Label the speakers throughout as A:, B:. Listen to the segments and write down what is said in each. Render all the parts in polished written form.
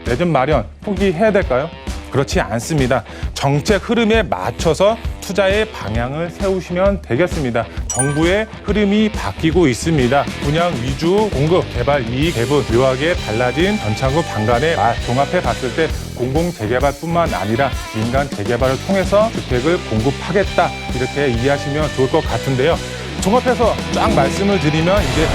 A: 내집 마련 포기해야 될까요? 그렇지 않습니다. 정책 흐름에 맞춰서 투자의 방향을 세우시면 되겠습니다. 정부의 흐름이 바뀌고 있습니다. 분양 위주 공급, 개발 이익 배분, 묘하게 달라진 변창구 방간의 종합해 봤을 때 공공재개발뿐만 아니라 민간 재개발을 통해서 주택을 공급하겠다 이렇게 이해하시면 좋을 것 같은데요. 종합해서 쫙 말씀을 드리면 이제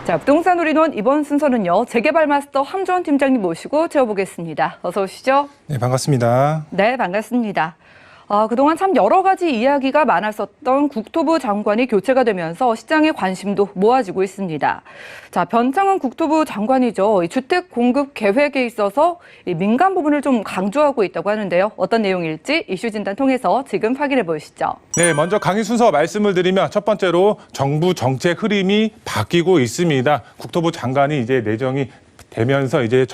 B: 자, 부동산 우리논 이번 순서는요. 재개발 마스터 함주원 팀장님 모시고 채워보겠습니다. 어서 오시죠.
A: 네, 반갑습니다.
B: 네, 반갑습니다. 그동안 참 여러 가지 이야기가 많았었던 국토부 장관이 교체가 되면서 시장의 관심도 모아지고 있습니다. 자, 변창흠 국토부 장관이죠. 이 주택 공급 계획에 있어서 이 민간 부분을 좀 강조하고 있다고 하는데요. 어떤 내용일지 이슈 진단 통해서 지금 확인해 보시죠.
A: 네, 먼저 강의 순서 말씀을 드리면 첫 번째로 정부 정책 흐름이 바뀌고 있습니다. 국토부 장관이 이제 내정이 되면서 이제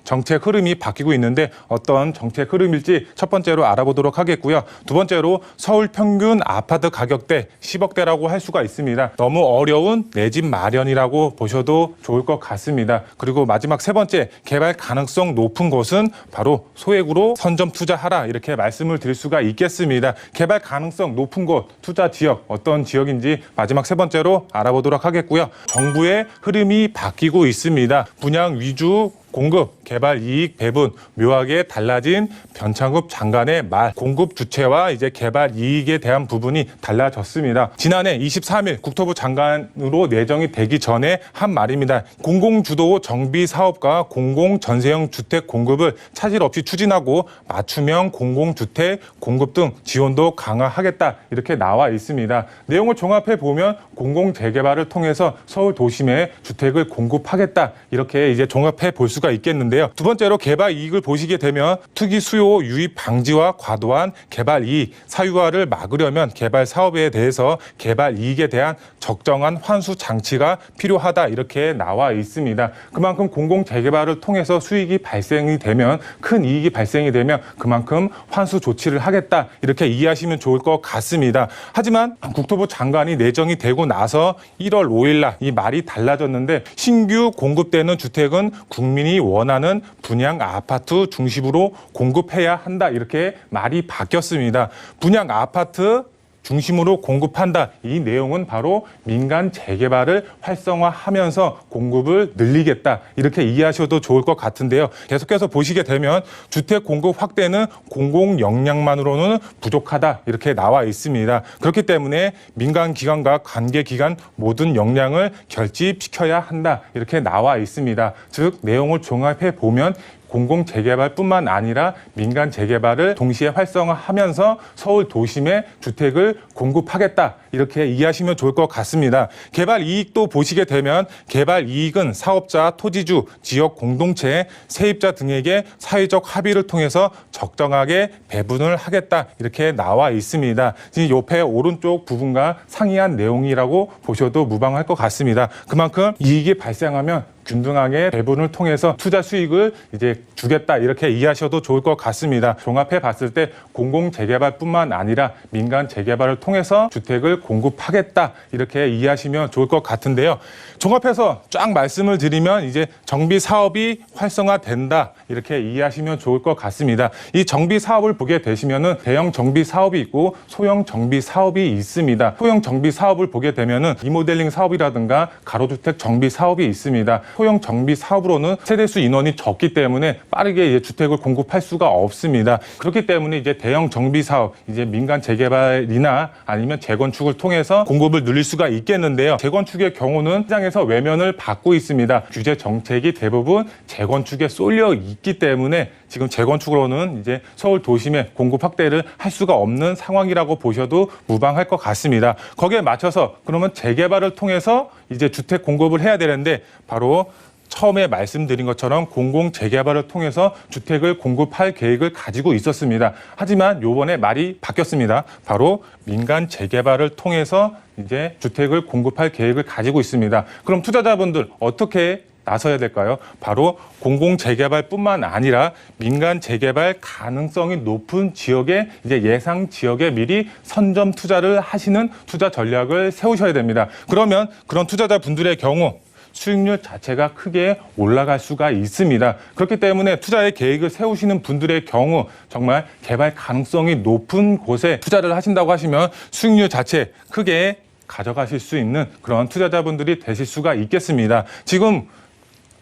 A: 정책 흐름이 바뀌고 있는데 어떤 정책 흐름일지 첫 번째로 알아보도록 하겠고요. 두 번째로 서울 평균 아파트 가격대 10억대라고 할 수가 있습니다. 너무 어려운 내 집 마련이라고 보셔도 좋을 것 같습니다. 그리고 마지막 세 번째, 개발 가능성 높은 곳은 바로 소액으로 선점 투자하라 이렇게 말씀을 드릴 수가 있겠습니다. 개발 가능성 높은 곳, 투자 지역, 어떤 지역인지 마지막 세 번째로 알아보도록 하겠고요. 정부의 흐름이 바뀌고 있습니다. 분양 위주 공급, 개발 이익 배분, 묘하게 달라진 변창흠 장관의 말, 공급 주체와 이제 개발 이익에 대한 부분이 달라졌습니다. 지난해 23일 국토부 장관으로 내정이 되기 전에 한 말입니다. 공공주도 정비 사업과 공공전세형 주택 공급을 차질 없이 추진하고 맞춤형 공공주택 공급 등 지원도 강화하겠다 이렇게 나와 있습니다. 내용을 종합해 보면 공공재개발을 통해서 서울 도심에 주택을 공급하겠다 이렇게 이제 종합해 볼 수가 있겠는데요. 두 번째로 개발 이익을 보시게 되면 투기 수요 유입 방지와 과도한 개발 이익, 사유화를 막으려면 개발 사업에 대해서 개발 이익에 대한 적정한 환수 장치가 필요하다 이렇게 나와 있습니다. 그만큼 공공 재개발을 통해서 수익이 발생이 되면 큰 이익이 발생이 되면 그만큼 환수 조치를 하겠다 이렇게 이해하시면 좋을 것 같습니다. 하지만 국토부 장관이 내정이 되고 나서 1월 5일 날 이 말이 달라졌는데 신규 공급되는 주택은 국민이 원하는 분양 아파트 중심으로 공급해야 한다 이렇게 말이 바뀌었습니다. 분양 아파트 중심으로 공급한다. 이 내용은 바로 민간 재개발을 활성화하면서 공급을 늘리겠다. 이렇게 이해하셔도 좋을 것 같은데요. 계속해서 보시게 되면 주택 공급 확대는 공공 역량만으로는 부족하다. 이렇게 나와 있습니다. 그렇기 때문에 민간 기관과 관계 기관 모든 역량을 결집시켜야 한다. 이렇게 나와 있습니다. 즉 내용을 종합해 보면 공공재개발뿐만 아니라 민간 재개발을 동시에 활성화하면서 서울 도심에 주택을 공급하겠다 이렇게 이해하시면 좋을 것 같습니다. 개발 이익도 보시게 되면 개발 이익은 사업자, 토지주, 지역 공동체, 세입자 등에게 사회적 합의를 통해서 적정하게 배분을 하겠다 이렇게 나와 있습니다. 지금 옆에 오른쪽 부분과 상이한 내용이라고 보셔도 무방할 것 같습니다. 그만큼 이익이 발생하면 균등하게 배분을 통해서 투자 수익을 이제 주겠다 이렇게 이해하셔도 좋을 것 같습니다. 종합해 봤을 때 공공재개발뿐만 아니라 민간 재개발을 통해서 주택을 공급하겠다 이렇게 이해하시면 좋을 것 같은데요. 종합해서 쫙 말씀을 드리면 이제 정비 사업이 활성화된다 이렇게 이해하시면 좋을 것 같습니다. 이 정비 사업을 보게 되시면은 대형 정비 사업이 있고 소형 정비 사업이 있습니다. 소형 정비 사업을 보게 되면은 리모델링 사업이라든가 가로주택 정비 사업이 있습니다. 소형 정비 사업으로는 세대수 인원이 적기 때문에 빠르게 이제 주택을 공급할 수가 없습니다. 그렇기 때문에 이제 대형 정비 사업, 이제 민간 재개발이나 아니면 재건축을 통해서 공급을 늘릴 수가 있겠는데요. 재건축의 경우는 시장에서 외면을 받고 있습니다. 규제 정책이 대부분 재건축에 쏠려 있기 때문에 지금 재건축으로는 이제 서울 도심에 공급 확대를 할 수가 없는 상황이라고 보셔도 무방할 것 같습니다. 거기에 맞춰서 그러면 재개발을 통해서 이제 주택 공급을 해야 되는데 바로 처음에 말씀드린 것처럼 공공 재개발을 통해서 주택을 공급할 계획을 가지고 있었습니다. 하지만 요번에 말이 바뀌었습니다. 바로 민간 재개발을 통해서 이제 주택을 공급할 계획을 가지고 있습니다. 그럼 투자자분들 어떻게 나서야 될까요? 바로 공공 재개발뿐만 아니라 민간 재개발 가능성이 높은 지역에 이제 예상 지역에 미리 선점 투자를 하시는 투자 전략을 세우셔야 됩니다. 그러면 그런 투자자분들의 경우 수익률 자체가 크게 올라갈 수가 있습니다. 그렇기 때문에 투자의 계획을 세우시는 분들의 경우 정말 개발 가능성이 높은 곳에 투자를 하신다고 하시면 수익률 자체 크게 가져가실 수 있는 그런 투자자분들이 되실 수가 있겠습니다. 지금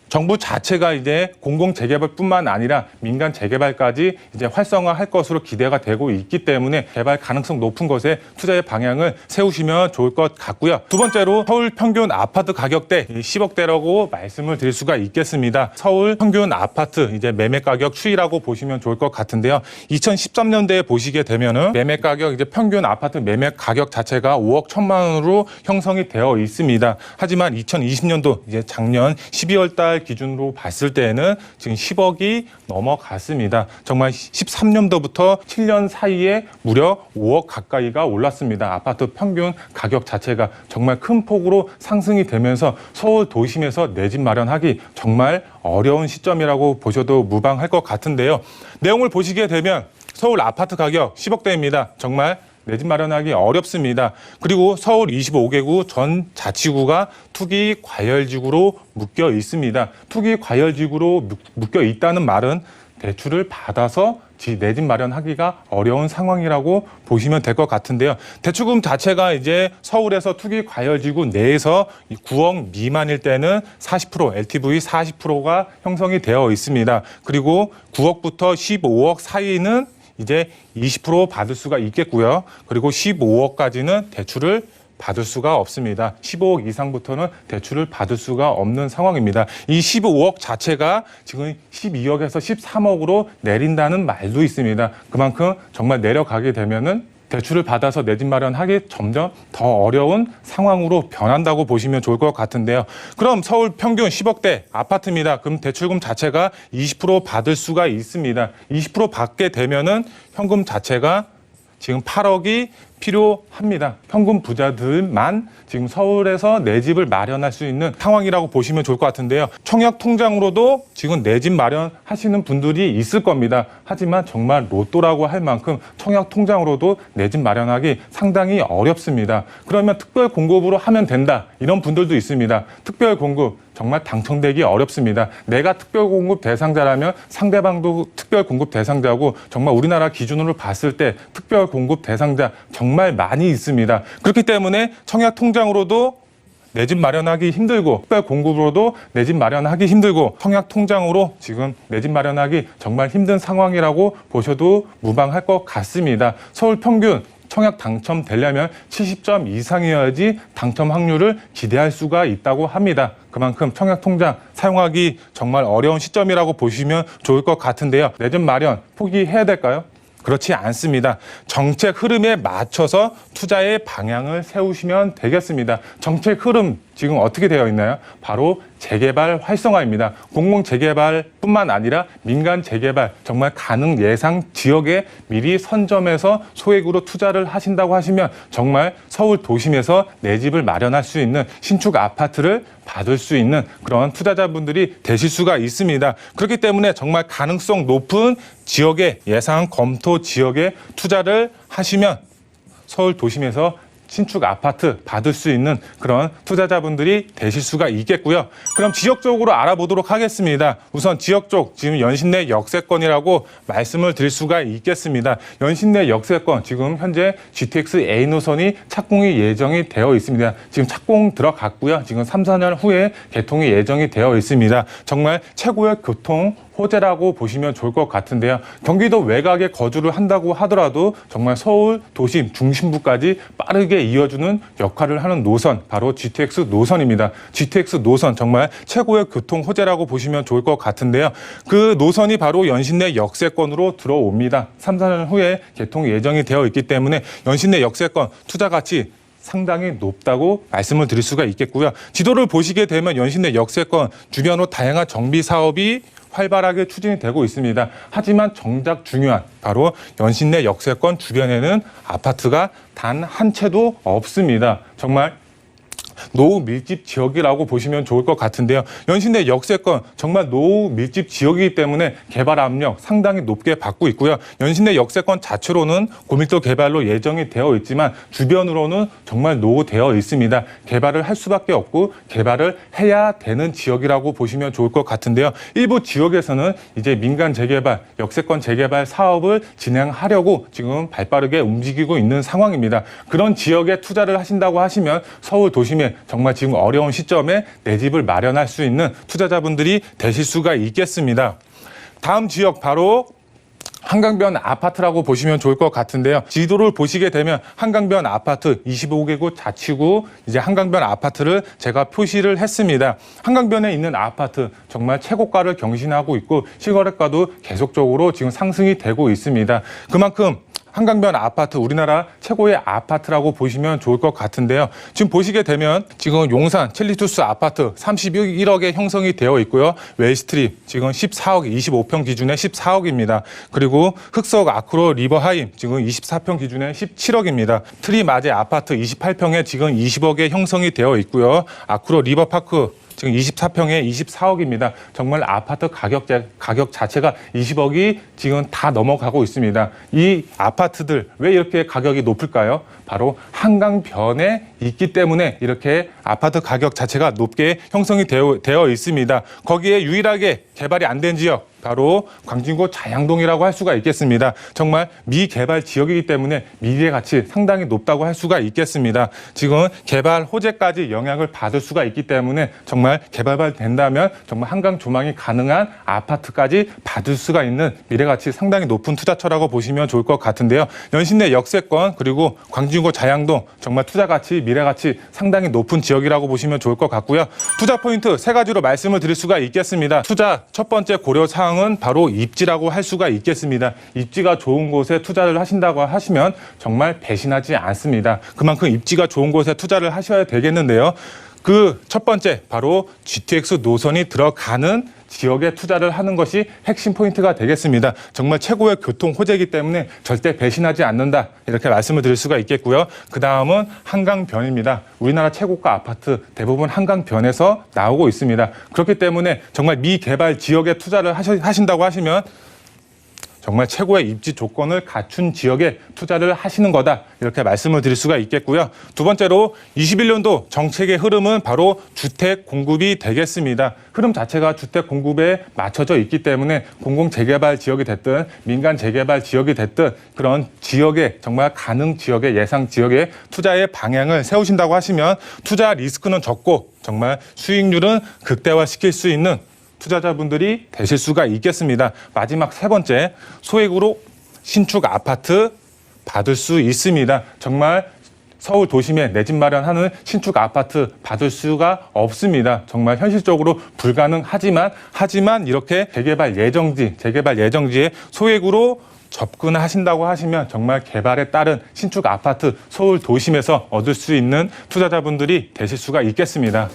A: 정부 자체가 이제 공공 재개발뿐만 아니라 민간 재개발까지 이제 활성화할 것으로 기대가 되고 있기 때문에 개발 가능성 높은 것에 투자의 방향을 세우시면 좋을 것 같고요. 두 번째로 서울 평균 아파트 가격대 10억대라고 말씀을 드릴 수가 있겠습니다. 서울 평균 아파트 이제 매매 가격 추이라고 보시면 좋을 것 같은데요. 2013년대에 보시게 되면은 매매 가격 이제 평균 아파트 매매 가격 자체가 5억 1천만 원으로 형성이 되어 있습니다. 하지만 2020년도 이제 작년 12월 달 기준으로 봤을 때는 지금 10억이 넘어갔습니다. 정말 13년도부터 7년 사이에 무려 5억 가까이가 올랐습니다. 아파트 평균 가격 자체가 정말 큰 폭으로 상승이 되면서 서울 도심에서 내 집 마련하기 정말 어려운 시점이라고 보셔도 무방할 것 같은데요. 내용을 보시게 되면 서울 아파트 가격 10억대입니다. 정말 내 집 마련하기 어렵습니다. 그리고 서울 25개구 전 자치구가 투기 과열지구로 묶여 있습니다. 투기 과열지구로 묶여 있다는 말은 대출을 받아서 내 집 마련하기가 어려운 상황이라고 보시면 될 것 같은데요. 대출금 자체가 이제 서울에서 투기 과열지구 내에서 9억 미만일 때는 40%, LTV 40%가 형성이 되어 있습니다. 그리고 9억부터 15억 사이는 이제 20% 받을 수가 있겠고요. 그리고 15억까지는 대출을 받을 수가 없습니다. 15억 이상부터는 대출을 받을 수가 없는 상황입니다. 이 15억 자체가 지금 12억에서 13억으로 내린다는 말도 있습니다. 그만큼 정말 내려가게 되면은 대출을 받아서 내 집 마련하기 점점 더 어려운 상황으로 변한다고 보시면 좋을 것 같은데요. 그럼 서울 평균 10억대 아파트입니다. 그럼 대출금 자체가 20% 받을 수가 있습니다. 20% 받게 되면은 현금 자체가 지금 8억이 필요합니다. 현금 부자들만 지금 서울에서 내 집을 마련할 수 있는 상황이라고 보시면 좋을 것 같은데요. 청약 통장으로도 지금 내 집 마련하시는 분들이 있을 겁니다. 하지만 정말 로또라고 할 만큼 청약 통장으로도 내 집 마련하기 상당히 어렵습니다. 그러면 특별 공급으로 하면 된다. 이런 분들도 있습니다. 특별 공급 정말 당첨되기 어렵습니다. 내가 특별 공급 대상자라면 상대방도 특별 공급 대상자고 정말 우리나라 기준으로 봤을 때 특별 공급 대상자 정말 많이 있습니다. 그렇기 때문에 청약 통장으로도 내 집 마련하기 힘들고 특별 공급으로도 내 집 마련하기 힘들고 청약 통장으로 지금 내 집 마련하기 정말 힘든 상황이라고 보셔도 무방할 것 같습니다. 서울 평균 청약 당첨되려면 70점 이상이어야지 당첨 확률을 기대할 수가 있다고 합니다. 그만큼 청약 통장 사용하기 정말 어려운 시점이라고 보시면 좋을 것 같은데요. 내 집 마련 포기해야 될까요? 그렇지 않습니다. 정책 흐름에 맞춰서 투자의 방향을 세우시면 되겠습니다. 정책 흐름 지금 어떻게 되어 있나요? 바로 재개발 활성화입니다. 공공 재개발뿐만 아니라 민간 재개발 정말 가능 예상 지역에 미리 선점해서 소액으로 투자를 하신다고 하시면 정말 서울 도심에서 내 집을 마련할 수 있는 신축 아파트를 받을 수 있는 그런 투자자분들이 되실 수가 있습니다. 그렇기 때문에 정말 가능성 높은 지역의 예상 검토 지역에 투자를 하시면 서울 도심에서 신축 아파트 받을 수 있는 그런 투자자분들이 되실 수가 있겠고요. 그럼 지역적으로 알아보도록 하겠습니다. 우선 지역 쪽 지금 연신내 역세권이라고 말씀을 드릴 수가 있겠습니다. 연신내 역세권 지금 현재 GTX A 노선이 착공이 예정이 되어 있습니다. 지금 착공 들어갔고요. 지금 3, 4년 후에 개통이 예정이 되어 있습니다. 정말 최고의 교통 호재라고 보시면 좋을 것 같은데요. 경기도 외곽에 거주를 한다고 하더라도 정말 서울 도심 중심부까지 빠르게 이어주는 역할을 하는 노선, 바로 GTX 노선입니다. GTX 노선 정말 최고의 교통 호재라고 보시면 좋을 것 같은데요. 그 노선이 바로 연신내 역세권으로 들어옵니다. 3, 4년 후에 개통 예정이 되어 있기 때문에 연신내 역세권 투자 가치 상당히 높다고 말씀을 드릴 수가 있겠고요. 지도를 보시게 되면 연신내 역세권 주변으로 다양한 정비 사업이 활발하게 추진이 되고 있습니다. 하지만 정작 중요한 바로 연신내 역세권 주변에는 아파트가 단 한 채도 없습니다. 정말 노후 밀집 지역이라고 보시면 좋을 것 같은데요. 연신내 역세권 정말 노후 밀집 지역이기 때문에 개발 압력 상당히 높게 받고 있고요. 연신내 역세권 자체로는 고밀도 개발로 예정이 되어 있지만 주변으로는 정말 노후되어 있습니다. 개발을 할 수밖에 없고 개발을 해야 되는 지역이라고 보시면 좋을 것 같은데요. 일부 지역에서는 이제 민간 재개발, 역세권 재개발 사업을 진행하려고 지금 발빠르게 움직이고 있는 상황입니다. 그런 지역에 투자를 하신다고 하시면 서울 도심에 정말 지금 어려운 시점에 내 집을 마련할 수 있는 투자자분들이 되실 수가 있겠습니다. 다음 지역 바로 한강변 아파트라고 보시면 좋을 것 같은데요. 지도를 보시게 되면 한강변 아파트 25개구 자치구 이제 한강변 아파트를 제가 표시를 했습니다. 한강변에 있는 아파트 정말 최고가를 경신하고 있고 실거래가도 계속적으로 지금 상승이 되고 있습니다. 그만큼 한강변 아파트 우리나라 최고의 아파트라고 보시면 좋을 것 같은데요. 지금 보시게 되면 지금 용산 첼리투스 아파트 31억에 형성이 되어 있고요. 웰스트립 지금 14억 25평 기준에 14억입니다. 그리고 흑석 아크로 리버하임 지금 24평 기준에 17억입니다. 트리마제 아파트 28평에 지금 20억에 형성이 되어 있고요. 아크로 리버파크 지금 24평에 24억입니다. 정말 아파트 가격 자체가 20억이 지금 다 넘어가고 있습니다. 이 아파트들 왜 이렇게 가격이 높을까요? 바로 한강변에 있기 때문에 이렇게 아파트 가격 자체가 높게 형성이 되어 있습니다. 거기에 유일하게 개발이 안 된 지역 바로 광진구 자양동이라고 할 수가 있겠습니다. 정말 미개발 지역이기 때문에 미래 가치 상당히 높다고 할 수가 있겠습니다. 지금 개발 호재까지 영향을 받을 수가 있기 때문에 정말 개발만 된다면 정말 한강 조망이 가능한 아파트까지 받을 수가 있는 미래 가치 상당히 높은 투자처라고 보시면 좋을 것 같은데요. 연신내 역세권 그리고 광진구 자양동 정말 투자 가치, 미래 가치 상당히 높은 지역이라고 보시면 좋을 것 같고요. 투자 포인트 세 가지로 말씀을 드릴 수가 있겠습니다. 투자 첫 번째 고려 사항은 바로 입지라고 할 수가 있겠습니다. 입지가 좋은 곳에 투자를 하신다고 하시면 정말 배신하지 않습니다. 그만큼 입지가 좋은 곳에 투자를 하셔야 되겠는데요. 그 첫 번째 바로 GTX 노선이 들어가는 지역에 투자를 하는 것이 핵심 포인트가 되겠습니다. 정말 최고의 교통 호재이기 때문에 절대 배신하지 않는다 이렇게 말씀을 드릴 수가 있겠고요. 그 다음은 한강변입니다. 우리나라 최고가 아파트 대부분 한강변에서 나오고 있습니다. 그렇기 때문에 정말 미개발 지역에 투자를 하신다고 하시면 정말 최고의 입지 조건을 갖춘 지역에 투자를 하시는 거다 이렇게 말씀을 드릴 수가 있겠고요. 두 번째로 21년도 정책의 흐름은 바로 주택 공급이 되겠습니다. 흐름 자체가 주택 공급에 맞춰져 있기 때문에 공공 재개발 지역이 됐든 민간 재개발 지역이 됐든 그런 지역에 정말 가능 지역의 예상 지역에 투자의 방향을 세우신다고 하시면 투자 리스크는 적고 정말 수익률은 극대화시킬 수 있는 투자자분들이 되실 수가 있겠습니다. 마지막 세 번째, 소액으로 신축 아파트 받을 수 있습니다. 정말 서울 도심에 내 집 마련하는 신축 아파트 받을 수가 없습니다. 정말 현실적으로 불가능하지만 이렇게 재개발 예정지에 소액으로 접근하신다고 하시면 정말 개발에 따른 신축 아파트 서울 도심에서 얻을 수 있는 투자자분들이 되실 수가 있겠습니다.